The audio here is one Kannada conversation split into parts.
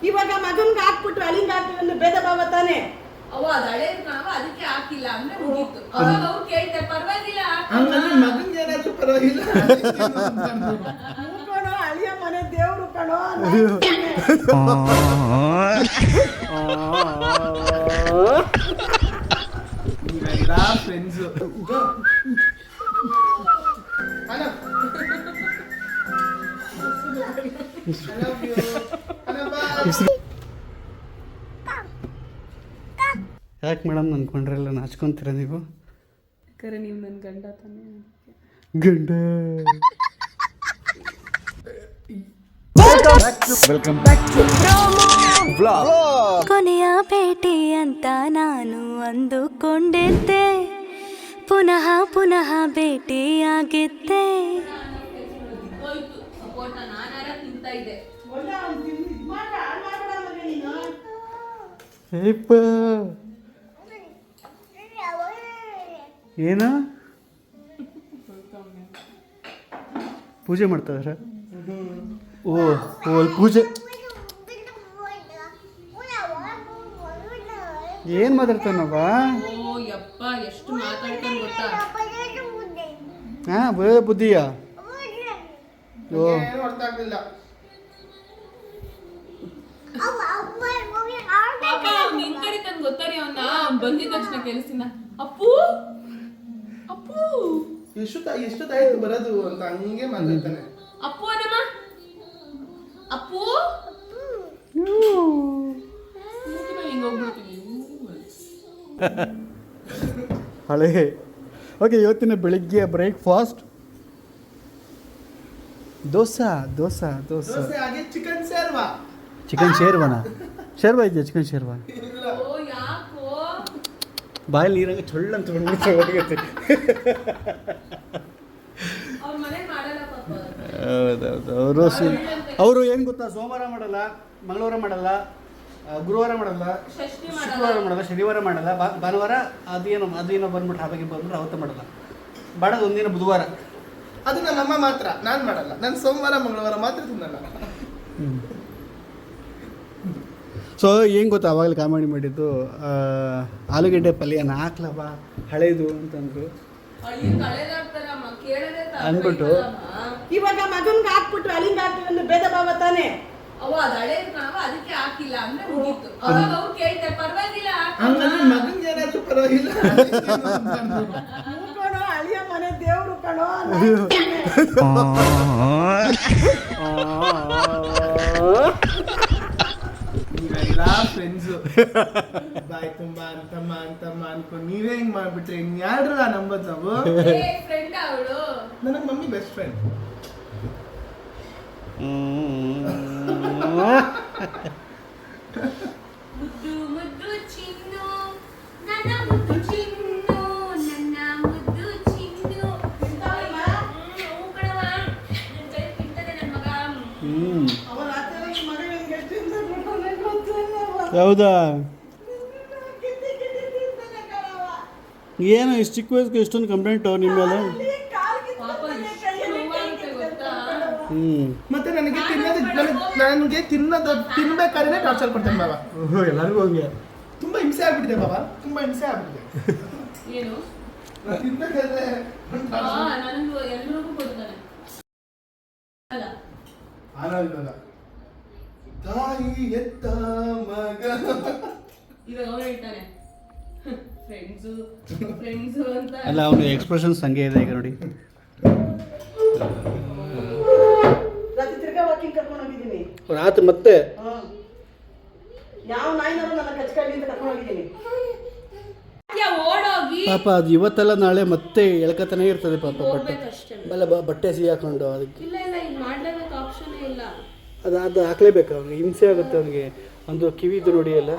ಇವಾಗ ಮಗನ್ಗೆ ಹಾಕ್ಬಿಟ್ಟು ಅಲ್ಲಿಂದ ಹಾಕ್ತೀವಿ ಅಂದ್ರೆ ಭೇದ ಭಾವ ತಾನೆ. ಅವ ಅದು ಹಳೇದು ಕಣವ, ಅದಕ್ಕೆ ಹಾಕಿಲ್ಲ ಅಂದ್ರೆ ಮುಗೀತು. ಅವಾಗ ಅವ್ರು ಕೇಳ್ತಾರೆ ಪರವಾಗಿಲ್ಲ ಮಗನ್ಗೆ ಏನಾದ್ರು ಪರವಾಗಿಲ್ಲ. ಕಣೋ ಅಳಿಯ ಮನೆ ದೇವ್ರು ಕಣೋ. ಫ್ರೆಂಡ್ಸು ಯಾಕೆ ಮೇಡಮ್ ಅನ್ಕೊಂಡ್ರಲ್ಲ ನಾಚ್ಕೊಂತೀರ ನೀವು? ಕರೆ ನೀವು ನನ್ನ ಗಂಡ ತಾನೇ. ಗಂಡ ವೆಲ್ಕಮ್ ಕೊನೆಯ ಭೇಟಿ ಅಂತ ನಾನು ಅಂದುಕೊಂಡಿದ್ದೆ, ಪುನಃ ಪುನಃ ಭೇಟಿಯಾಗಿದ್ದೆ. ಹೋಯ್ತು ಸಪೋಟ ನಾನಾರ ತಿಂತಾ ಇದ್ದೆ. ಏಪ್ಪ ಏನು ಪೂಜೆ ಮಾಡ್ತಾರ? ಓ ಓ ಪೂಜೆ ಏನು ಮಾತಾಡ್ತಾನವ? ಓ ಯಪ್ಪ ಎಷ್ಟು ಮಾತಾಡ್ತಾನೆ ಗೊತ್ತಾ? ಹಾಂ ಬುದ್ಧಿಯಾ? ಓ ಅರ್ಥ ಆಗ್ಲಿಲ್ಲ. ಪಾಪ ಅವ್ನು ನಿನ್ ಕಡೆ ತಂದು ಗೊತ್ತಾರಿ ಅವನ್ನ ಬಂದಿದ ತಕ್ಷಣ ಕೆಲಸಿನ ಅಪ್ಪು ಅಪ್ಪು ಎಷ್ಟೊತ್ತಾಯ್ತು ಬರೋದು ಅಂತ ಹಂಗೆ ಮಾತಾಡ್ತಾನೆ. ಅಪ್ಪು ಅನ್ನಮ್ಮ ಅಪ್ಪು ಹಿಂಗ ಹೋಗ್ಬಿಡ್ತೀನಿ. ಹಳೆ ಓಕೆ. ಇವತ್ತಿನ ಬೆಳಿಗ್ಗೆ ಬ್ರೇಕ್ಫಾಸ್ಟ್ ದೋಸೆ ದೋಸೆ ದೋಸೆ ದೋಸೆ ಹಾಗೆ ಚಿಕನ್ ಸೇರ್ವಾ. ಚಿಕನ್ ಶೇರ್ವಾನಾ? ಶೇರ್ವಾ ಇದೆಯಾ? ಚಿಕನ್ ಶೇರ್ವಾ ಓ ಯಾಕೋ ಬಾಯಲ್ಲಿ ನೀರಂಗೆ ಚೊಳ್ಳು ಅಂತ ಬಂದ್ಬಿಟ್ಟು ಹೊರಗತ್ತೆ. ಅವ್ರ ಮನೆ ಮಾಡಲ್ಲ ಪಾಪ. ಹೌದೌದು. ಅವರು ಏನು ಗೊತ್ತಾ, ಸೋಮವಾರ ಮಾಡಲ್ಲ, ಮಂಗಳವಾರ ಮಾಡಲ್ಲ, ಗುರುವಾರ ಮಾಡಲ್ಲ, ಷಷ್ಠಿ ಶುಕ್ರವಾರ ಮಾಡಲ್ಲ, ಶನಿವಾರ ಮಾಡಲ್ಲ, ಭಾನುವಾರ ಅದೇನೋ ಬಂದ್ಬಿಟ್ಟು ಹಬ್ಬಕ್ಕೆ ಬಂದ್ಬಿಟ್ಟು ಅವತ್ತು ಮಾಡಲ್ಲ. ಮಾಡೋದು ಒಂದಿನ ಬುಧವಾರ. ಅದು ನಮ್ಮಮ್ಮ ಮಾತ್ರ, ನಾನು ಮಾಡಲ್ಲ. ನಾನು ಸೋಮವಾರ ಮಂಗಳವಾರ ಮಾತ್ರ ತಿನ್ನಲ್ಲ. ಸೊ ಏನು ಗೊತ್ತಾ, ಅವಾಗಲೇ ಕಾಮಿಡಿ ಮಾಡಿದ್ದು, ಆಲೂಗೆಡ್ಡೆ ಪಲ್ಯನ ಹಾಕ್ಲವ ಹಳೇದು ಅಂತಂದ್ರು ಅಂದ್ಬಿಟ್ಟು ಇವಾಗ ಮಗನ್ಗೆ ಹಾಕ್ಬಿಟ್ಟು ಅಲ್ಲಿಂದ ಹಾಕ್ತೀವಿ ಅಂದ್ರೆ ಭೇದ ಭಾವ ತಾನೆ. ಅವ ಅದು ಹಳೇದು ಕಣವ, ಅದಕ್ಕೆ ಹಾಕಿಲ್ಲ ಅಂದ್ರೆ ಮುಗೀತು. ಅವಾಗ ಅವ್ರು ಕೇಳ್ತಾರೆ ಪರವಾಗಿಲ್ಲ ಮಗನ್ಗೆ ಏನಾದ್ರು ಪರವಾಗಿಲ್ಲ. ಕಣೋ ಅಳಿಯ ಮನೆ ದೇವ್ರು ಕಣೋ. ಫ್ರೆಂಡ್ಸು ಬಾಯ್ ತುಂಬಾ ಅಂತಮ್ಮ ಅಂತಮ್ಮ ಅನ್ಕೊಂಡು ನೀವೇ ಹಿಂಗ್ ಮಾಡ್ಬಿಟ್ರೆ ಇನ್ಯಾಡ್ರಲ್ಲ ನಂಬದ್ ನಾವು. ಫ್ರೆಂಡ್ ಅವಳು ನನಗೆ ಮಮ್ಮಿ ಬೆಸ್ಟ್ ಫ್ರೆಂಡ್. ಮುದ್ದು ಮುದ್ದು ಚಿನ್ನು ನನ್ನ ಮುದ್ದು ಚಿನ್ನು ನನ್ನ ಮುದ್ದು ಚಿನ್ನು ಕಣವ ನನ್ನ ಕೈ ತಿಂತಾನೆ ನನ್ನ ಮಗ. ಅವರ ರಾತ್ರಿ ಮಗನಿಗೆ ಎಷ್ಟು ತಿಂತಾನೆ ಗೊತ್ತಿಲ್ಲ. ಹೌದಾ? ಕಿತ್ತಿ ತಿಂತಾನೆ ಕಣವ. ಏನು ಇಷ್ಟು ಚಿಕ್ಕ ವಯಸ್ಸಿಗೆ ಎಷ್ಟೊಂದು ಕಂಪ್ಲೇಂಟು ನಿಮ್ಮ ಮೇಲೆ? ಪಾಪ ಎಷ್ಟು ನೋವಾಗುತ್ತೆ ಗೊತ್ತಾ? ಮತ್ತೆ ನನಗೆ ತಿನ್ನೋದು ತಿನ್ಬೇಕಾದ್ರೆ ಟಾರ್ಚರ್ ಕೊಡ್ತೇನೆ ಬಾಬಾ. ಎಲ್ಲರಿಗೂ ಹಂಗೆ ತುಂಬಾ ಹಿಂಸೆ ಆಗ್ಬಿಟ್ಟಿದೆ ಬಾಬಾ, ತುಂಬಾ ಹಿಂಸೆ ಆಗ್ಬಿಟ್ಟಿದೆ. ಏನು ನಾನು ತಿನ್ಬೇಕಾದ್ರೆ ನನಗೂ ಎಲ್ರಿಗೂ ಕೊಡ್ತಾನೆ ಅಲ್ಲ ಆನಂದಲ್ಲ. ತಾಯಿ ಎತ್ತ ಮಗ ಇವಾಗ ಅವ್ರು ಹೇಳ್ತಾನೆ ಫ್ರೆಂಡ್ಸು ಫ್ರೆಂಡ್ಸು ಅಂತ. ಅಲ್ಲ, ಅವನು ಎಕ್ಸ್ಪ್ರೆಷನ್ಸ್ ಹಂಗೆ ಇದೆ ಈಗ ನೋಡಿ. ರಾತ್ರಿ ತಿರ್ಗಾ ವಾಕಿಂಗ್ ಕರ್ಕೊಂಡು ಹೋಗಿದ್ದೀನಿ. ರಾತ್ರಿ ಮತ್ತೆ ಯಾವ ನಾಯಿನಾರು ನನ್ನ ಕಚ್ಕಳ್ಳಿ ಅಂತ ಕರ್ಕೊಂಡು ಹೋಗಿದ್ದೀನಿ. ಓಡೋಗಿ ಪಾಪ ಅದು ಇವತ್ತೆಲ್ಲ ನಾಳೆ ಮತ್ತೆ ಎಳ್ಕತಾನೆ ಇರ್ತದೆ ಪಾಪ. ಬಟ್ಟೆ ಹೋಗ್ಬೇಕಷ್ಟೇ. ಬಟ್ಟೆ ಸಿಹಿ ಹಾಕೊಂಡು ಅದಕ್ಕೆ ಇಲ್ಲ ಇಲ್ಲ ಈಗ ಮಾಡ್ಲೇಬೇಕು, ಆಪ್ಷನ್ ಇಲ್ಲ. ಅದು ಹಾಕ್ಲೇಬೇಕು ಅವ್ನಿಗೆ, ಹಿಂಸೆ ಆಗುತ್ತೆ ಅವನಿಗೆ. ಒಂದು ಕಿವಿದು ನೋಡಿ ಎಲ್ಲ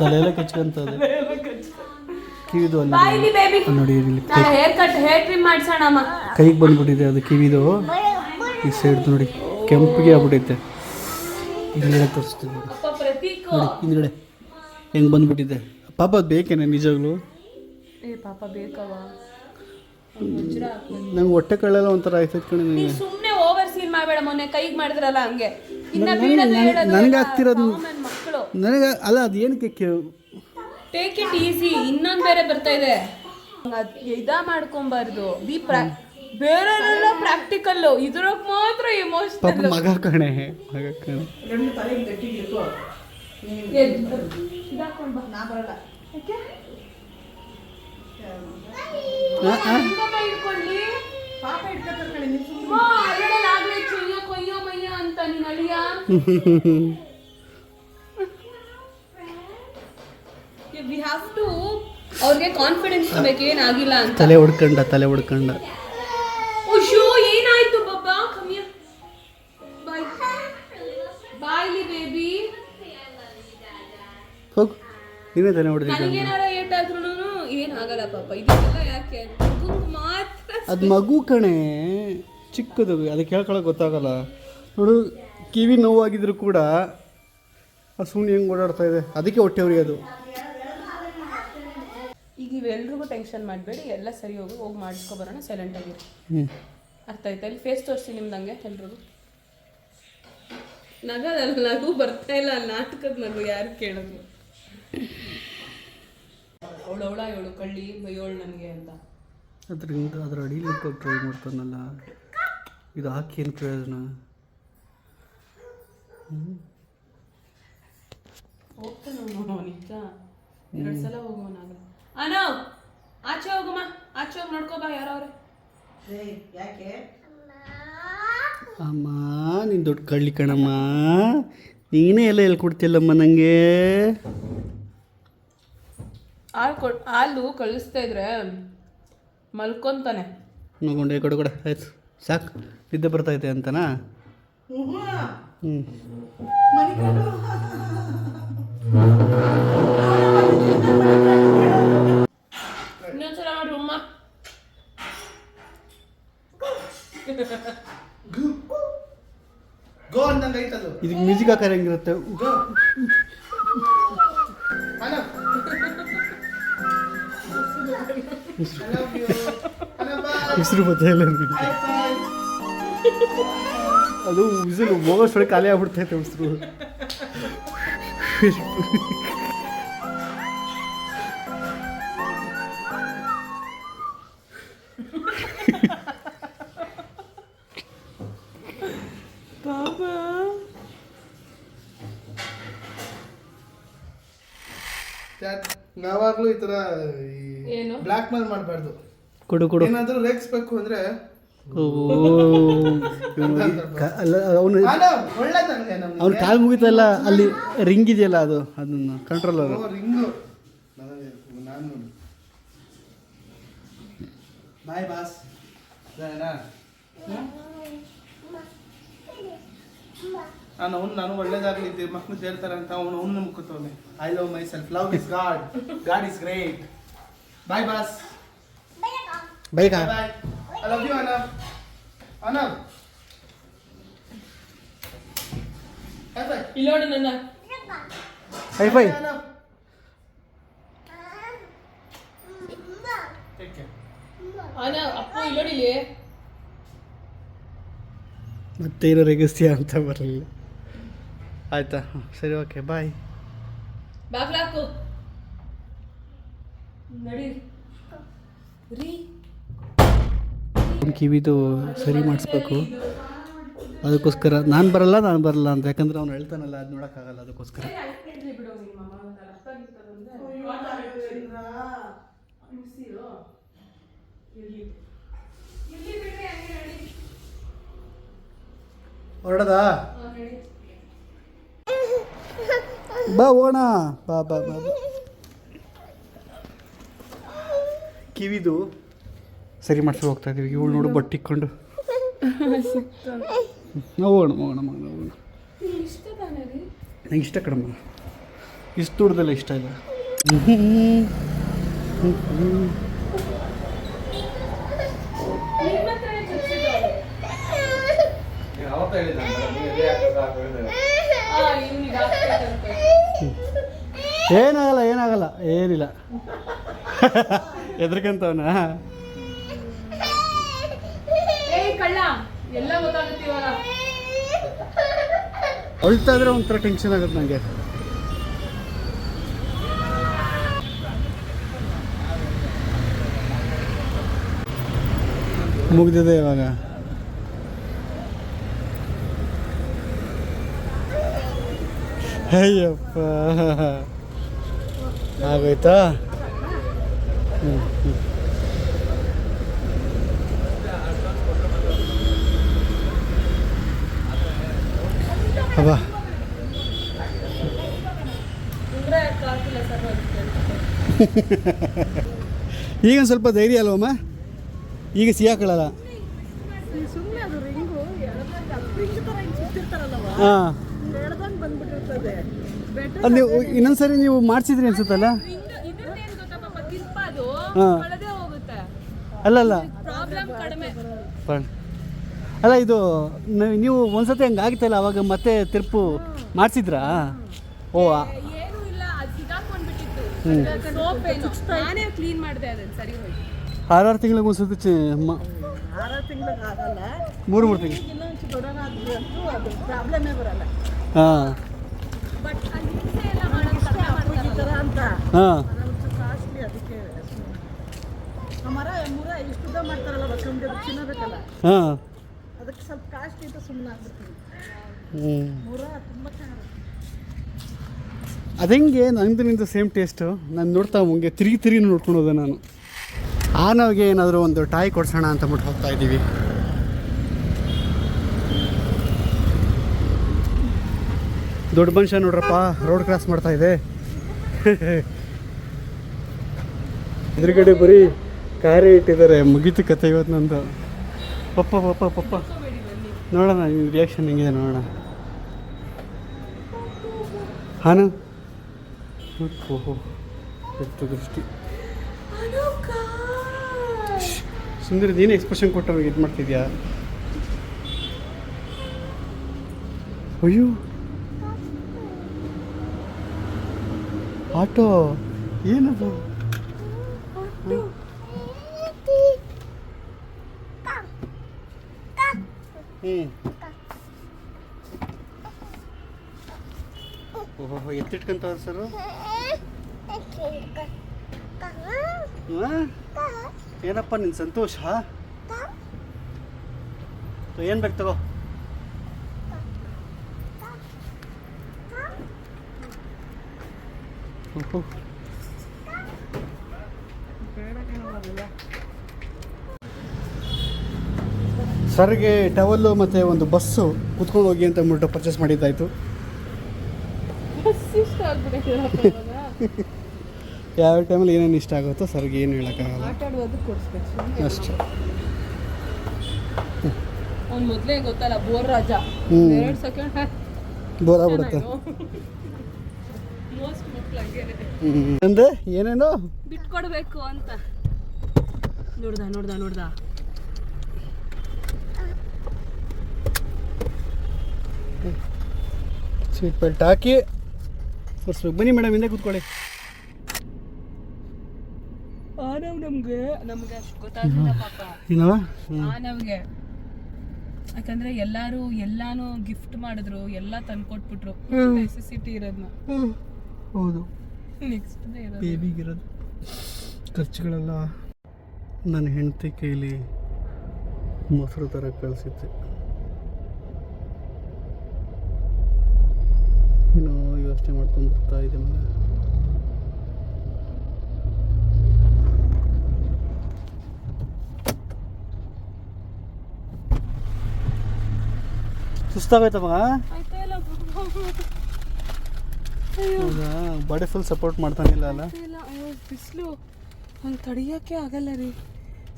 ತಲೆಯೆಲ್ಲ ಕೆಚ್ಕೊಂತದೆ, ಕಿವಿದು ಅಲ್ಲ ನೋಡಿ, ಹೇರ್ ಟ್ರಿಮ್ ಮಾಡ್ಸೋಣಮ್ಮ. ಕೈಗೆ ಬಂದ್ಬಿಟ್ಟಿದೆ ಅದು ಕಿವಿದು, ಈ ಸೈಡ್ ನೋಡಿ ಕೆಂಪಿಗೆ ಆಗ್ಬಿಟ್ಟೈತೆ. ಹಿಂದ್ಗಡೆ ತೋರಿಸ್ತೀನಿ ನೋಡಿ, ನೋಡಿ ಹಿಂದ್ಗಡೆ ಹೆಂಗೆ ಬಂದ್ಬಿಟ್ಟಿದೆ. ಪಾಪ ಅದು ಬೇಕೇನೆ ನಿಜವಾಗ್ಲೂ? ಪಾಪ ಬೇಕವ. ನಂಗೆ ಹೊಟ್ಟೆ ಕಳ್ಳೆಲ್ಲ ಒಂಥರ ಆಯ್ತೈತೆ ಕಣೆ ನನಗೆ. ಸುಮ್ಮನೆ ಓವರ್ ಸೀನ್ ಮಾಡಬೇಡ, ಮೊನ್ನೆ ಕೈಗೆ ಮಾಡಿದ್ರಲ್ಲ ಹಂಗೆ. ಇನ್ನ ಬೀಳೋದು ಹೇಳೋದು ನನಗೆ ಆಗ್ತಿರೋದು common ಮಕ್ಕಳು. ನನಗೆ ಅಲ್ಲ ಅದು ಏನಕ್ಕೆ ಟೇಕ್ ಇಟ್ ಈಸಿ. ಇನ್ನೊಂದು ಬೇರೆ ಬರ್ತಾ ಇದೆ, ಮಾಡ್ಕೊಂಬಾರ್ದು. ಬೇರೆಲ್ಲ ಪ್ರಾಕ್ಟಿಕಲ್, ಇದ್ರಾಗ ಮಾತ್ರ ಪಾಪ ಎಮೋಷನಲ್. ಮಗ ಕಣೆ ಗಂಡು ತಲೆ ಗಟ್ಟಿಗೆ ಇಟ್ಕೋ. ನಾ ಬರಲ್ಲ. ಇಟ್ಕೊಳ್ಳಿ ಪಾಪ ಇಟ್ಕೊತಾರೆ ಕಣೆ, ನೀನ್ ಸುಮ್ನೆ. ಆಗ್ಲೇ ಕೊಯ್ಯೋ ಕೊಯ್ಯೋ ಮಯ್ಯ ಅಂತ ನೀನ್ ಅಳಿಯ. ವಿ ಹ್ಯಾವ್ ಟು ಅವ್ರಿಗೆ ಕಾನ್ಫಿಡೆನ್ಸ್ ಬೇಕು, ಏನಾಗಿಲ್ಲ ಅಂತ. ತಲೆ ಹೊಡ್ಕೊಂಡ ಉಶು ಏನಾಯ್ತು ಬಾಬಾ? ಕಮ್ಮಿಯ ಬಾಯ್ ಬಾಯ್ಲಿ ಬೇಬಿ. ಹೋಗು, ನೀವೇ ತಲೆ ಹೊಡೆದಿದ್ದ. ನನಗೇನಾರ ಏಟಾದ್ರೂ ಏನಾಗಲ್ಲ ಪಾಪ. ಇದೆಲ್ಲ ಯಾಕೆ ಮಾತ್ರ ಅದು ಮಗು ಕಣೆ, ಚಿಕ್ಕದು, ಅದಕ್ಕೆ ಹೇಳ್ಕೊಳಕ್ಕೆ ಗೊತ್ತಾಗಲ್ಲ ನೋಡು. ಕಿವಿ ನೋವಾಗಿದ್ರು ಕೂಡ ಆ ಸುಣ್ಣಿ ಹೆಂಗೆ ಓಡಾಡ್ತಾ ಇದೆ, ಅದಕ್ಕೆ ಹೊಟ್ಟೆ ಉರಿಯೋದು. ಈಗ ಇವೆಲ್ರಿಗೂ ಟೆನ್ಷನ್ ಮಾಡಬೇಡಿ, ಎಲ್ಲ ಸರಿ ಹೋಗಿ ಮಾಡಿಸ್ಕೊ ಬರೋಣ. ಸೈಲೆಂಟ್ ಆಗಿರಿ, ಅರ್ಥ ಆಯ್ತಾ? ಇಲ್ಲಿ ಫೇಸ್ ತೋರಿಸಿ ನಿಮ್ದಂಗೆ ಎಲ್ರಿಗೂ. ನಗು ಬರ್ತಾ ಇಲ್ಲ, ನಾಟಕದ ನಗು. ಯಾರು ಕೇಳೋದು? ಅವಳು ಕಳ್ಳಿ ಬೈಯೋಳು ನನಗೆ ಅಂತ. ಅದರಿಂದ ಅದ್ರ ಅಡಿಲಿ ನಿಂತ್ಕೊಂಡು ಟ್ರೈ ಮಾಡ್ತಾನಲ್ಲ, ಇದು ಹಾಕಿ ಏನು ಪ್ರಯೋಜನ? ಹೋಗ್ತಾನ ನಿಜ, 2 ಸಲ ಹೋಗೋನಾಗಲ್ಲ. ಅನೋ ಆಚೆ ಹೋಗಮ್ಮ, ಆಚೆ ಹೋಗಿ ನೋಡ್ಕೋಬಾ ಯಾರವ್ರೆ. ಯಾಕೆ ಅಮ್ಮ ನೀನು ದೊಡ್ಡ ಕಳ್ಳಿ ಕಣಮ್ಮ, ನೀನೇ ಎಲ್ಲ ಹೇಳ್ಕೊಡ್ತಿಲ್ಲಮ್ಮ ನನಗೆ. ಹಾಲು ಕಳಿಸ್ತಾ ಇದ್ರೆ ಮಲ್ಕೊಂತಾನೆ. ನೋಗೊಂಡೆ ಕೊಡ ಆಯ್ತು ಸಾಕು, ನಿದ್ದೆ ಬರ್ತೈತೆ ಅಂತನಾ? ಇನ್ನೊಂದ್ಸಲ ಮಾಡ್ರಿ ಉಮ್ಮ. ಗೋ ಅಂದಂಗೆ ಐತದು. ಇದಕ್ಕೆ ಮ್ಯೂಸಿಕ್ ಹಾಕಿ ಹೆಂಗಿರುತ್ತೆ? ಉಸಿರು ಬತ್ತ ಇಲ್ಲ ಅದು ಉಸಿರು ಹೋಗೋಷ್ಟೊಳಗೆ ಖಾಲಿ ಆಗ್ಬಿಡ್ತೈತೆ ಉಸಿರು. ನಾವಾಗ್ಲೂ ಈ ತರ ಏನು ಬ್ಲಾಕ್ ಮೇಲ್ ಮಾಡಬಾರ್ದು. ಕೊಡು ಏನಾದ್ರೂ ರೇಗಿಸ್ಬೇಕು ಅಂದ್ರೆ ಅವನು ಅವ್ನ ಕಾಲು ಮುಗಿತಲ್ಲ, ಅಲ್ಲಿ ರಿಂಗ್ ಇದೆಯಲ್ಲ, ಅದನ್ನ ಕಂಟ್ರೋಲರ್ ರಿಂಗು. ನಾನು ಬಾಯ್ ಬಾಸ್ ನಾನು ಒಳ್ಳೇದಾಗ್ಲಿದ್ದೆ ಮಕ್ಕಳು ಸೇರ್ತಾರೆ ಅಂತ ಅವನು ನಂಬ್ಕೊತವನೆ. I love myself, love is God, God is great. Boy boss, bike boy. I love you Anav. Anav ಇಲ್ಲಿ ನೋಡಿ ನನ್ನ ಹೈ ಫೈ. ಅಪ್ಪ ಇಲ್ಲಿ ನೋಡಿ ಇಲ್ಲಿ. ಮತ್ತೆ ಏನೋ ರೆಗಿಸ್ತೀಯ ಅಂತ ಬರಲಿಲ್ಲ. ಆಯ್ತಾ, ಸರಿ, ಓಕೆ, ಬಾಯ್. ಬಾಗ್ಲಾಕು ನಡಿ ರೀ. ಕಿವಿದು ಸರಿ ಮಾಡಿಸ್ಬೇಕು, ಅದಕ್ಕೋಸ್ಕರ ನಾನು ಬರಲ್ಲ ಅಂತ. ಯಾಕಂದ್ರೆ ಅವ್ನು ಹೇಳ್ತಾನಲ್ಲ, ಅದು ನೋಡೋಕ್ಕಾಗಲ್ಲ, ಅದಕ್ಕೋಸ್ಕರ. ಹೊರಡದ ಬಾ ಓಣ, ಬಾ ಬಾ ಬಾ. ಕಿವಿದು ಸರಿ ಮಾಡಿಸಿ ಹೋಗ್ತಾ ಇದೀವಿ. ಇವಳು ನೋಡು ಬಟ್ಟೆ ಇಕ್ಕೊಂಡು. ಹೋಗೋಣ. ನಂಗೆ ಇಷ್ಟ ಕಣಮ್ಮ, ಇಷ್ಟು ದೂರದಲ್ಲ ಇಷ್ಟ ಇಲ್ಲ. ಏನಾಗಲ್ಲ ಏನಿಲ್ಲ. ಎದ್ರಕಂತವನ ಕಳ್ಳ ಎಲ್ಲ ಗೊತ್ತಾಗುತ್ತೆ ಇವಾಗ. ಅಳ್ತಾ ಇದ್ರೆ ಒಂಥರ ಟೆನ್ಷನ್ ಆಗುತ್ತೆ ನನಗೆ. ಮುಗ್ದಿದೆ ಇವಾಗ. ಅಯ್ಯಪ್ಪ ಆಗೋಯ್ತಾ? ಅಬ್ಬಾ ಈಗ ಒಂದು ಸ್ವಲ್ಪ ಧೈರ್ಯ ಅಲ್ವಮ್ಮ? ಈಗ ಸಿಗಾಕೊಳ್ಳಲ್ಲ. ಸುಮ್ಮನೆ ಅದು ರಿಂಗು ರಿಂಗ್ ಥರ ಹಿಂಗೆ ಸುತ್ತಿರ್ತಾರಲ್ಲವ, ಹಾಂ, ಎಳ್ದಂಗೆ ಬಂದ್ಬಿಟ್ಟಿರ್ತದೆ. ಬೆಟ್ಟ ಅದು ನೀವು ಇನ್ನೊಂದ್ಸರಿ ನೀವು ಮಾಡಿಸಿದ್ರಿ ಅನ್ಸುತ್ತಲ್ಲ? ಇದ್ರದ್ದೇನು ಗೊತ್ತಾ ಪಾಪ, ತಿರ್ಪದು ಹಾಂ, ಕಳೆದೇ ಹೋಗುತ್ತೆ, ಅಲ್ಲಲ್ಲ ಪ್ರಾಬ್ಲಮ್ ಕಡಿಮೆ. ಅಲ್ಲ ಇದು ನೀವು ಒಂದ್ಸತಿ ಹಂಗೆ ಆಗಿತ್ತಲ್ಲ, ಅವಾಗ ಮತ್ತೆ ತಿರುಪು ಮಾಡಿಸಿದ್ರಾ? ಓ ಏನೂ ಇಲ್ಲ, ಅದು ಸಿಗಾಕೊಂಡ್ಬಿಟ್ಟಿತ್ತು. ಸೋಪ್ ಏನು ನಾನೇ ಕ್ಲೀನ್ ಮಾಡಿದೆ, ಅದನ್ನು ಸರಿ ಹೋಯ್ತು. 6 ತಿಂಗಳಿಗೆ ಒಂದ್ಸತಿ 6 ತಿಂಗಳಿಗೆ ಆಗಲ್ಲ, 3 ತಿಂಗಳು. ಇನ್ನೊಂದು ದೊಡ್ಡನಾದ್ರೂ ಅಂತೂ ಅದು ಪ್ರಾಬ್ಲಮೇ ಬರಲ್ಲ. ಹಾಂ ಬಟ್ ಅಲ್ಲಿ ಹಿಂಸೆ ಎಲ್ಲ ಮಾಡೋದು ಈ ಥರ ಅಂತ ಹಾಂ ಅದೊಂದು ಕಾಸ್ಟ್ಲಿ. ಅದಕ್ಕೆ ಮರ ಮುರ ಇಷ್ಟುದ್ದ ಮಾಡ್ತಾರಲ್ಲ, ಬಸ್ಕೊಂಡೆ ಚಿನ್ನಬೇಕಲ್ಲ, ಹಾಂ ಅದಕ್ಕೆ ಸ್ವಲ್ಪ ಕಾಸ್ಟ್ಲಿ ಅಂತ ಸುಮ್ಮನೆ ಆಗ್ಬಿಡ್ತೀವಿ. ಹ್ಞೂ ಮುರ ತುಂಬ ಚೆನ್ನಾಗಿ. ಅದಂಗೆ ನಂದು ನಿಂದು ಸೇಮ್ ಟೇಸ್ಟು. ನಾನು ನೋಡ್ತಾ ಮುಂಗೆ ತಿರುಗಿ ನೋಡ್ಕೊಂಡು ಹೋದೆ ನಾನು. ಆ ನಾವಿಗೆ ಏನಾದರೂ ಒಂದು ಟಾಯ್ ಕೊಡ್ಸೋಣ ಅಂತ ಬಿಟ್ಟು ಹೋಗ್ತಾ ಇದ್ದೀವಿ. ದೊಡ್ಡ ಮನುಷ್ಯ ನೋಡ್ರಪ್ಪ ರೋಡ್ ಕ್ರಾಸ್ ಮಾಡ್ತಾ ಇದೆ. ಎದುರುಗಡೆ ಬರೀ ಕಾರೇ ಇಟ್ಟಿದ್ದಾರೆ. ಮುಗೀತು ಕತೆ ಇವತ್ತು ನಂದು. ಪಪ್ಪ ಪಪ್ಪ ಪಪ್ಪ ನೋಡೋಣ ನಿಮ್ಮ ರಿಯಾಕ್ಷನ್ ಹೆಂಗಿದೆ ನೋಡೋಣ. ಹಾನು ಓಹೋ ಎಷ್ಟು ದೃಷ್ಟಿ. ಸುಂದರ ನೀನು ಎಕ್ಸ್ಪ್ರೆಷನ್ ಕೊಟ್ಟವಾಗ ಇದು ಮಾಡ್ತಿದ್ಯಾ? ಅಯ್ಯೋ ಆಟೋ ಏನದು? ಓಹೋ ಎತ್ತಿಟ್ಕೊಂತ ಸರು. ಏನಪ್ಪ ನಿನ್ನ ಸಂತೋಷ? ಏನು ಬೇಕು ತಗೋ. ಸರ್ಗೆ ಟವಲ್ಲು ಮತ್ತು ಒಂದು ಬಸ್ಸು ಕುತ್ಕೊಂಡು ಹೋಗಿ ಅಂತ ಅಂದ್ಬಿಟ್ಟು ಪರ್ಚೇಸ್ ಮಾಡಿದ್ದಾಯಿತು. ಇಷ್ಟ ಆಗ್ಬಿಟ್ಟೈತೆ ಯಾವ ಟೈಮಲ್ಲಿ ಏನೇನು ಇಷ್ಟ ಆಗುತ್ತೋ ಸರ್ಗೆ ಏನು ಹೇಳೋಕ್ಕಾಗಲ್ಲ, ಆಟಾಡುವುದು ಕೊಡಿಸ್ಬೇಕು ಅಷ್ಟೇ. ಅವ್ನು ಮೊದಲೇ ಗೊತ್ತಲ್ಲ ಬೋರ್ ರಾಜ. 2 ಸೆಕೆಂಡ್ ಬೋರ್ ಆಗ್ಬಿಡುತ್ತೆ. ಮೋಸ್ಟ್ ಮಕ್ಕಳಾಗೇನೆ ಅಂದರೆ ಏನೇನೋ ಬಿಟ್ಕೊಡ್ಬೇಕು ಅಂತ. ನೋಡ್ದ ಸೀಟ್ ಬೆಲ್ಟ್ ಹಾಕಿ ಬರ್ಸ್ಬೇಕು. ಬನ್ನಿ ಮೇಡಮ್ ಹಿಂದೆ ಕೂತ್ಕೊಳ್ಳಿ. ನಮ್ಗೆ ಅಷ್ಟು ಗೊತ್ತಾಗಿಲ್ಲ ಪಾಪ ಏನವ ನಮ್ಗೆ. ಯಾಕಂದ್ರೆ ಎಲ್ಲಾನು ಗಿಫ್ಟ್ ಮಾಡಿದ್ರು, ಎಲ್ಲ ತಂದ್ಕೊಟ್ಬಿಟ್ರು. ನೆಸೆಸಿಟಿ ಇರೋದನ್ನ. ಹೌದು, ನೆಕ್ಸ್ಟ್ ಬೇಬಿಗಿರೋದು ಖರ್ಚುಗಳೆಲ್ಲ ನನ್ನ ಹೆಂಡತಿ ಕೈಲಿ ಮೊಸರು ಥರ ಕಳಿಸಿದ್ದೆ. ಏನೋ ಯೋಚನೆ ಮಾಡ್ಕೊಂಡು ಬರ್ತಾ ಇದೆ ಮಗ. ಸುಸ್ತಾಗೋಯ್ತ ಮಗ? ಹೌದಾ? ಬಾಡಿ ಫುಲ್ ಸಪೋರ್ಟ್ ಮಾಡ್ತಾನಿಲ್ಲ ಅಲ್ಲ? ಬಿಸಿಲು ಹಂಗೆ ತಡಿಯೋಕ್ಕೆ ಆಗಲ್ಲ ರೀ.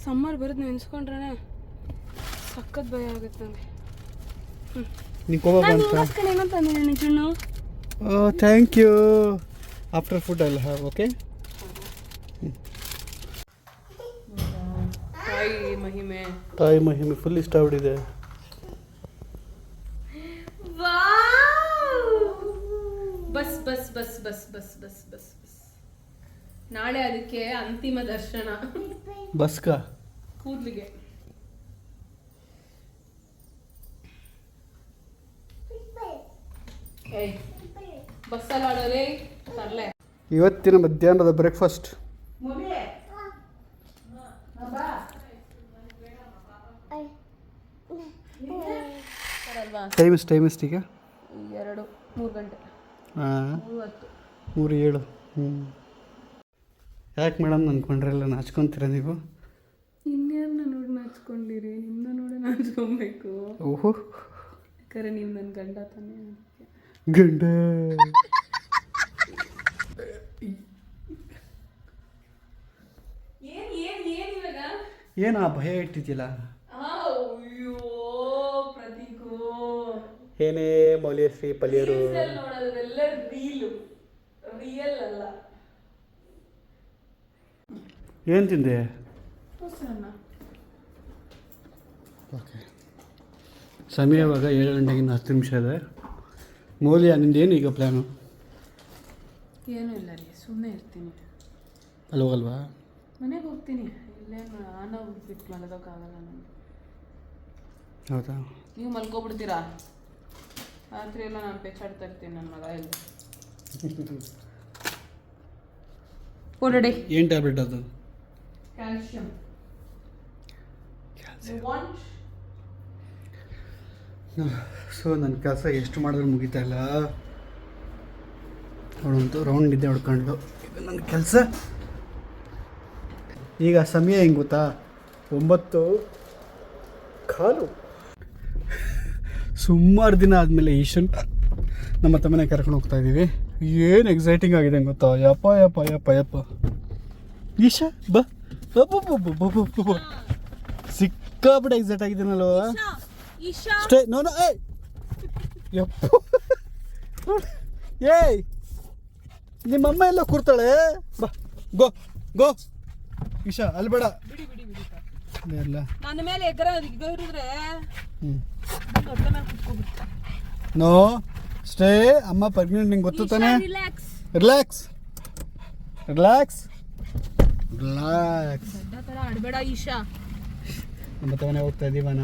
ಸಮ್ಮರ್ ಬರೋದು ನೆನ್ಸ್ಕೊಂಡ್ರೆ ಸಖತ್ ಭಯ ಆಗುತ್ತೆ ನನಗೆ. ನೀನು ಕೋಪ ಬಂತ? ಏನಂತ ನಿಜಣ್ಣು? Thank you. After food I will have. Okay. ತಾಯಿ ಮಹಿಮೆ ಫುಲ್ ಇಷ್ಟ ಆಗ್ಬಿಟ್ಟಿದೆ. ಬಸ್ ಬಸ್ ಬಸ್ ಬಸ್ ಬಸ್ ಬಸ್ ಬಸ್ ಬಸ್ ನಾಳೆ ಅದಕ್ಕೆ ಅಂತಿಮ ದರ್ಶನ. ಬಸ್ಕ ಕೂದ್ಲಿಗೆ ಏಯ್ ಬಸ್ಸಲ್ಲಿ ಆಡೋರೇ ತರಲೆ. ಇವತ್ತಿನ ಮಧ್ಯಾಹ್ನದ ಬ್ರೇಕ್ಫಾಸ್ಟ್ ಟೈಮ್ ಎಷ್ಟು ಈಗ? 2-3 ಗಂಟೆ. ಹಾಂ 30. 3:07. ಯಾಕೆ ಮೇಡಮ್ ಅಂದ್ಕೊಂಡ್ರೆಲ್ಲ ನಾಚ್ಕೊತೀರ ನೀವು? ಇನ್ಯಾರನ್ನ ನೋಡಿ ನಾಚ್ಕೊಂಡಿರಿ, ನಿಮ್ಮನ್ನ ನೋಡಿ ನಾಚ್ಕೊಬೇಕು. ಓಹೋ, ಯಾಕಂದ್ರೆ ನೀವು ನನ್ನ ಗಂಡ ತಾನೇ. ಗಂಡ ಏನು ಆ ಭಯ ಇಟ್ಟಿದ್ದಿಲ್ಲ? ಅಯ್ಯೋ ಪ್ರತೀಕು, ಏನೇ ಮೌಲ್ಯಶ್ರೀ ಪಲ್ಯರು ನೋಡೋದೆಲ್ಲ ರಿಯಲ್ ಅಲ್ಲ. ಏನು ತಿಂದೆ? ಮೊಸರನ್ನ. ಓಕೆ, ಸಮಯ ಇವಾಗ 7 ಗಂಟೆಗೆ 10 ನಿಮಿಷ ಇದೆ. ಮೌಲ್ಯ ನಿಂದೇನು ಈಗ ಪ್ಲ್ಯಾನು? ಏನೂ ಇಲ್ಲ ರೀ, ಸುಮ್ಮನೆ ಇರ್ತೀನಿ. ಅಲ್ಲಿ ಹೋಗಲ್ವಾ? ಮನೆಗೆ ಹೋಗ್ತೀನಿ. ಇಲ್ಲೇನು ಆನ ಬಿಟ್ಟು ಮಲಗೋಕ್ಕಾಗಲ್ಲ ನನಗೆ. ಹೌದಾ? ನೀವು ಮಲ್ಕೊಬಿಡ್ತೀರಾ? ರಾತ್ರಿ ಎಲ್ಲ ನಾನು ಪೆಚ್ಚಾಡ್ತಾ ಇರ್ತೀನಿ ನನ್ನ ಮಗ ಇಲ್ಲ. ಓಡಾಡಿ. ಏನು ಟ್ಯಾಬ್ಲೆಟ್ ಅದು? ಕ್ಯಾಲ್ಶಿಯಂ. ಸೊ ನನ್ನ ಕೆಲಸ ಎಷ್ಟು ಮಾಡಿದ್ರು ಮುಗಿತಾ ಇಲ್ಲ. ಅವಳಂತೂ ರೌಂಡ್ ನಿದ್ದೆ ಹೊಡ್ಕೊಂಡು ಇದು ನನ್ನ ಕೆಲಸ. ಈಗ ಸಮಯ ಹೆಂಗೆ ಗೊತ್ತಾ? 9:15. ಸುಮಾರು ದಿನ ಆದಮೇಲೆ ಈಶನ್ ನಮ್ಮ ತಮ್ಮನೆ ಕರ್ಕೊಂಡು ಹೋಗ್ತಾ ಇದ್ದೀವಿ. ಏನು ಎಕ್ಸೈಟಿಂಗ್ ಆಗಿದೆ ಗೊತ್ತಾ? ಯಪ್ಪ ಯಪ್ಪ ಯಪ್ಪ ಯಪ್ಪ. ಈಶಾ ಬಾ, ಸಿಕ್ಕಾಬಿಟ್ಟು ಎಕ್ಸೈಟ್ ಆಗಿದ್ದೀನಲ್ವ? ಸ್ಟೇ ನೋ ನೋ ಏಯ್ ಯಪ್ಪ ಏಯ್, ನಿಮ್ಮಮ್ಮ ಎಲ್ಲ ಕೂರ್ತಾಳೆ. ಬಾ, ಗೋ ಗೋ ಈಶಾ, ಅಲ್ಲಿ ಬೇಡ. ಎಲ್ಲ ನನ್ನ ಮೇಲೆ ಎಗರಿದ್ರೆ ನೋ ಸ್ಟೇ. ಅಮ್ಮ ಪ್ರೆಗ್ನೆಂಟ್, ನಿಂಗೆ ಗೊತ್ತು ತಾನೆ? Relax relax relax. ಆಡಬೇಡ ಈಶಾ. ನಮ್ಮ ತವನೇ ಹೋಗ್ತಾ ಇದ್ದೀವನ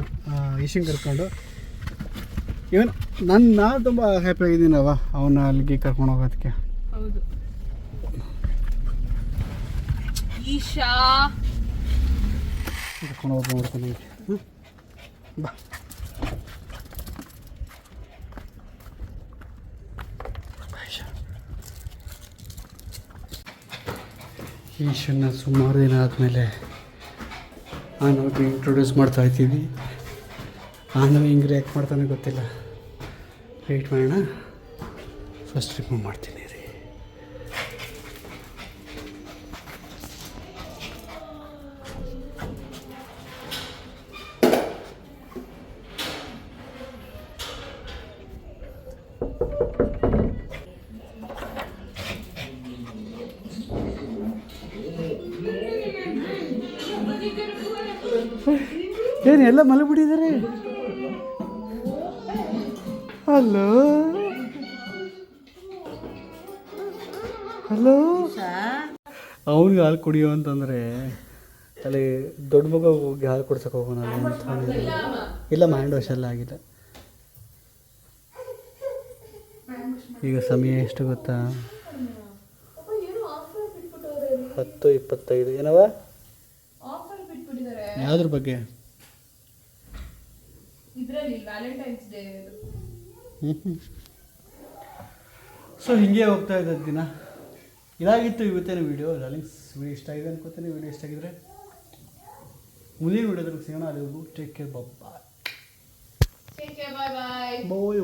ಈಶನ್ ಕರ್ಕೊಂಡು. ಇವನ್ ನಾನು ತುಂಬ ಹ್ಯಾಪಿ ಆಗಿದ್ದೀನವ ಅವನ್ನ ಅಲ್ಲಿಗೆ ಕರ್ಕೊಂಡು ಹೋಗೋದಕ್ಕೆ. ಹೌದು ಈಶಾ, ಕರ್ಕೊಂಡು ಹೋಗಿ ನೋಡ್ತೀನಿ. ಬಾ, ಈಶನ್ನ ಸುಮಾರು ದಿನ ಆದಮೇಲೆ ಆನವ್ಗೆ ಇಂಟ್ರೊಡ್ಯೂಸ್ ಮಾಡ್ತಾ ಇದ್ದೀವಿ. ಆನವ್ ಹಿಂಗೆ ರಿಯಾಕ್ಟ್ ಮಾಡ್ತಾನೆ ಗೊತ್ತಿಲ್ಲ. ವೆಯ್ಟ್ ಮಾಡೋಣ, ಫಸ್ಟ್ ರಿಮೂವ್ ಮಾಡ್ತೀನಿ ರೀ. ಏನು ಎಲ್ಲ ಮಲಗಿಬಿಟ್ಟಿದ್ದಾರೆ? Hello hello. ಅವ್ನಿಗೆ ಹಾಲು ಕುಡಿಯೋ ಅಂತಂದರೆ ಅಲ್ಲಿ ದೊಡ್ಡ ಮಗ ಹೋಗಿ ಹಾಲು ಕುಡ್ಸಕ್ಕೆ ಹೋಗೋಣ ಅಂತ. ಇಲ್ಲ, ಮೈಂಡ್ ವಾಶ್ ಎಲ್ಲ ಆಗಿಲ್ಲ. ಈಗ ಸಮಯ ಎಷ್ಟು ಗೊತ್ತಾ? 10:25. ಏನವ? ಯಾವುದ್ರ ಬಗ್ಗೆ? Valentine's day. ಸೊ ಹಿಂಗೆ ಹೋಗ್ತಾ ಇದ್ದದ್ದು ದಿನ. ಇದಾಗಿತ್ತು ಇವತ್ತೇನು ವೀಡಿಯೋ. ಲಾಲಿಂಗ್ಸ್ ವೀಡಿಯೋ ಇಷ್ಟ ಆಗಿದೆ ಅನ್ಕೋತೀನಿ. ವೀಡಿಯೋ ಇಷ್ಟ ಆಗಿದ್ರೆ ಮುಂದಿನ ವೀಡಿಯೋದಲ್ಲಿ ಸಿಗೋಣ. ಅಲ್ಲಿವರೆಗೂ ಟೇಕ್ ಕೇರ್, ಬಾಯ್ ಬಾಯ್. ಬಾಯ್ ಬಾಯ್. ಬಾಯ್.